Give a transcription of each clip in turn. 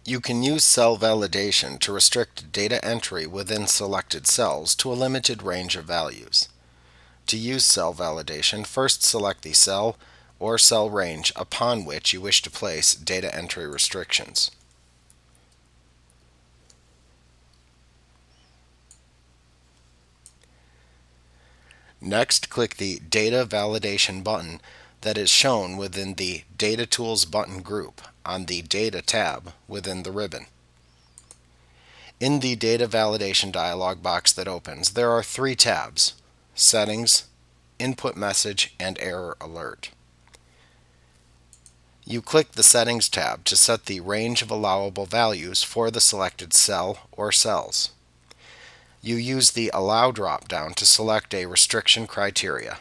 You can use cell validation to restrict data entry within selected cells to a limited range of values. To use cell validation, first select the cell or cell range upon which you wish to place data entry restrictions. Next, click the Data Validation button that is shown within the Data Tools button group on the Data tab within the ribbon. In the Data Validation dialog box that opens, there are three tabs: Settings, Input Message, and Error Alert. You click the Settings tab to set the range of allowable values for the selected cell or cells. You use the Allow drop-down to select a restriction criteria.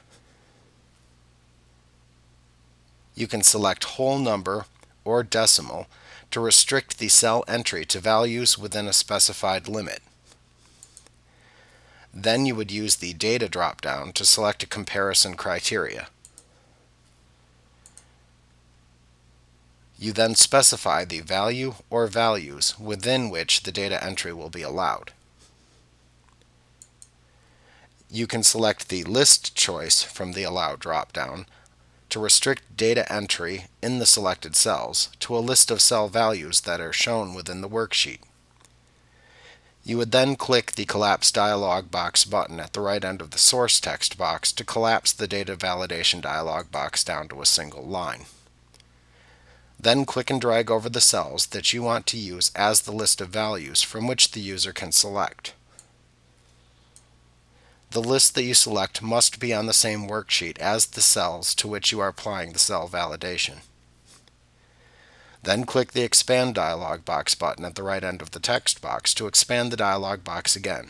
You can select whole number or decimal to restrict the cell entry to values within a specified limit. Then you would use the Data drop-down to select a comparison criteria. You then specify the value or values within which the data entry will be allowed. You can select the List choice from the Allow drop-down to restrict data entry in the selected cells to a list of cell values that are shown within the worksheet. You would then click the Collapse dialog box button at the right end of the source text box to collapse the Data Validation dialog box down to a single line. Then click and drag over the cells that you want to use as the list of values from which the user can select. The list that you select must be on the same worksheet as the cells to which you are applying the cell validation. Then click the Expand dialog box button at the right end of the text box to expand the dialog box again.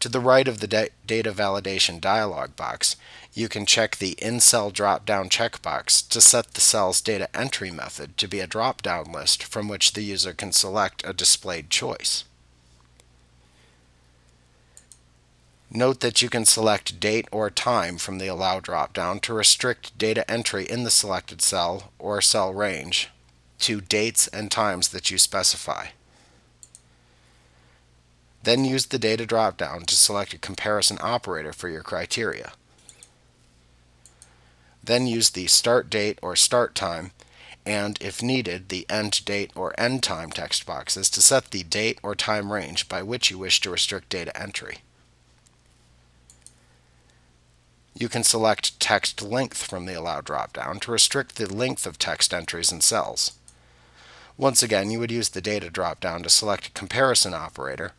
To the right of the Data Validation dialog box, you can check the In-Cell drop-down checkbox to set the cell's data entry method to be a drop-down list from which the user can select a displayed choice. Note that you can select date or time from the Allow drop-down to restrict data entry in the selected cell or cell range to dates and times that you specify. Then use the Data drop-down to select a comparison operator for your criteria. Then use the Start Date or Start Time and, if needed, the End Date or End Time text boxes to set the date or time range by which you wish to restrict data entry. You can select Text Length from the Allow drop-down to restrict the length of text entries in cells. Once again, you would use the Data drop-down to select a comparison operator,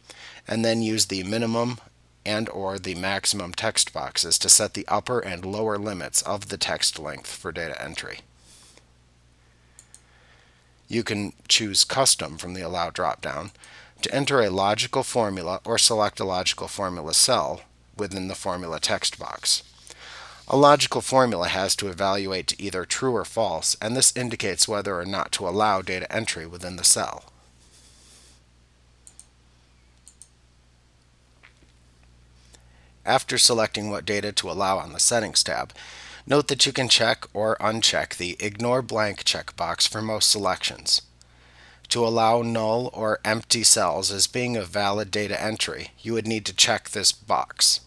and then use the minimum and/or the maximum text boxes to set the upper and lower limits of the text length for data entry. You can choose Custom from the Allow drop-down to enter a logical formula or select a logical formula cell within the formula text box. A logical formula has to evaluate to either true or false, and this indicates whether or not to allow data entry within the cell. After selecting what data to allow on the Settings tab, note that you can check or uncheck the Ignore Blank checkbox for most selections. To allow null or empty cells as being a valid data entry, you would need to check this box.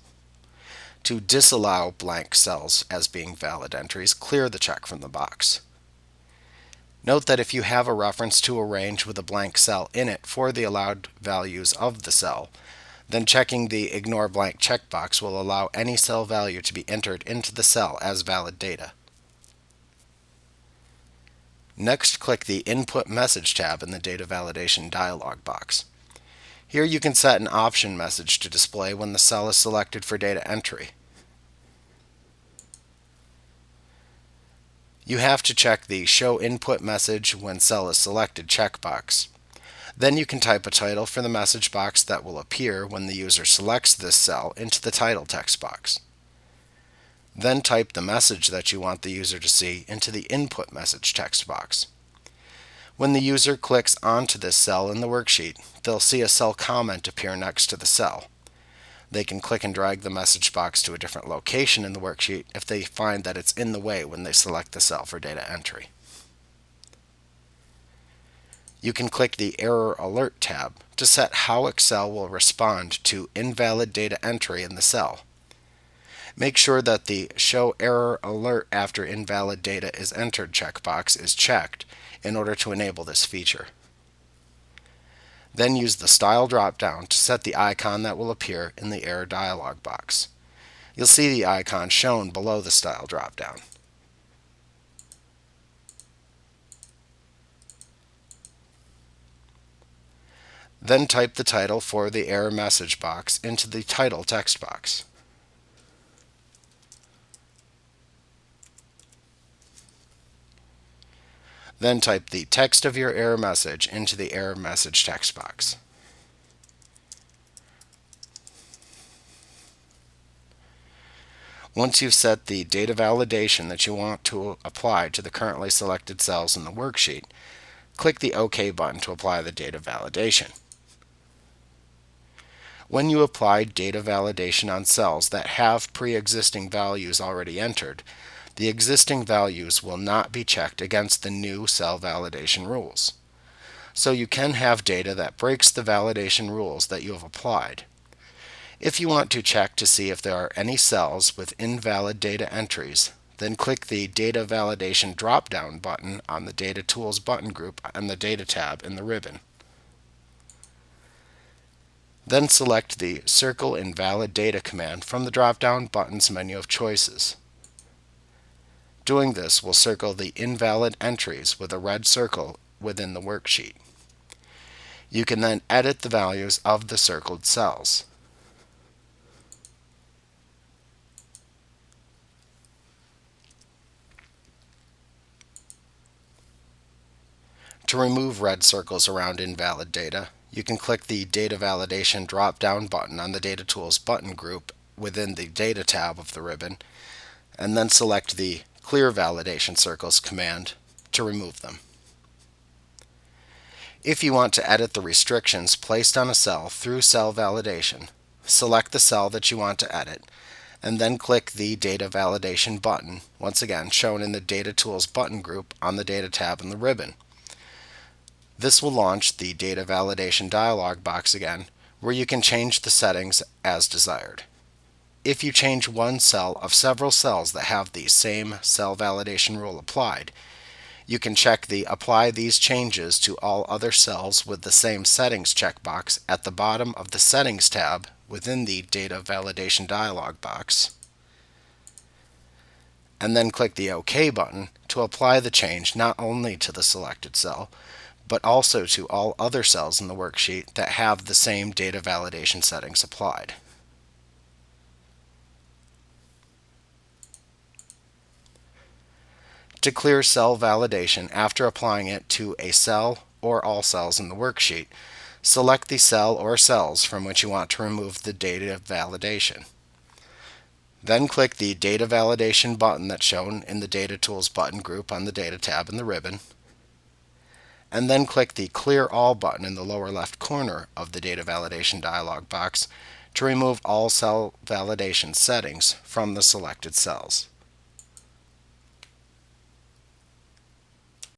To disallow blank cells as being valid entries, clear the check from the box. Note that if you have a reference to a range with a blank cell in it for the allowed values of the cell, then checking the Ignore Blank checkbox will allow any cell value to be entered into the cell as valid data. Next, click the Input Message tab in the Data Validation dialog box. Here you can set an option message to display when the cell is selected for data entry. You have to check the Show Input Message When Cell is Selected checkbox. Then you can type a title for the message box that will appear when the user selects this cell into the title text box. Then type the message that you want the user to see into the Input Message text box. When the user clicks onto this cell in the worksheet, they'll see a cell comment appear next to the cell. They can click and drag the message box to a different location in the worksheet if they find that it's in the way when they select the cell for data entry. You can click the Error Alert tab to set how Excel will respond to invalid data entry in the cell. Make sure that the Show Error Alert After Invalid Data is Entered checkbox is checked in order to enable this feature. Then use the Style drop-down to set the icon that will appear in the Error dialog box. You'll see the icon shown below the Style drop-down. Then type the title for the error message box into the title text box. Then type the text of your error message into the error message text box. Once you've set the data validation that you want to apply to the currently selected cells in the worksheet, click the OK button to apply the data validation. When you apply data validation on cells that have pre-existing values already entered, the existing values will not be checked against the new cell validation rules. So you can have data that breaks the validation rules that you have applied. If you want to check to see if there are any cells with invalid data entries, then click the Data Validation drop-down button on the Data Tools button group and the Data tab in the ribbon. Then select the Circle Invalid Data command from the drop-down buttons menu of choices. Doing this will circle the invalid entries with a red circle within the worksheet. You can then edit the values of the circled cells. To remove red circles around invalid data, you can click the Data Validation drop-down button on the Data Tools button group within the Data tab of the ribbon, and then select the Clear Validation Circles command to remove them. If you want to edit the restrictions placed on a cell through cell validation, select the cell that you want to edit, and then click the Data Validation button, once again shown in the Data Tools button group on the Data tab in the ribbon. This will launch the Data Validation dialog box again, where you can change the settings as desired. If you change one cell of several cells that have the same cell validation rule applied, you can check the Apply these changes to all other cells with the same settings checkbox at the bottom of the Settings tab within the Data Validation dialog box, and then click the OK button to apply the change not only to the selected cell, but also to all other cells in the worksheet that have the same data validation settings applied. To clear cell validation after applying it to a cell or all cells in the worksheet, select the cell or cells from which you want to remove the data validation. Then click the Data Validation button that's shown in the Data Tools button group on the Data tab in the ribbon, and then click the Clear All button in the lower left corner of the Data Validation dialog box to remove all cell validation settings from the selected cells.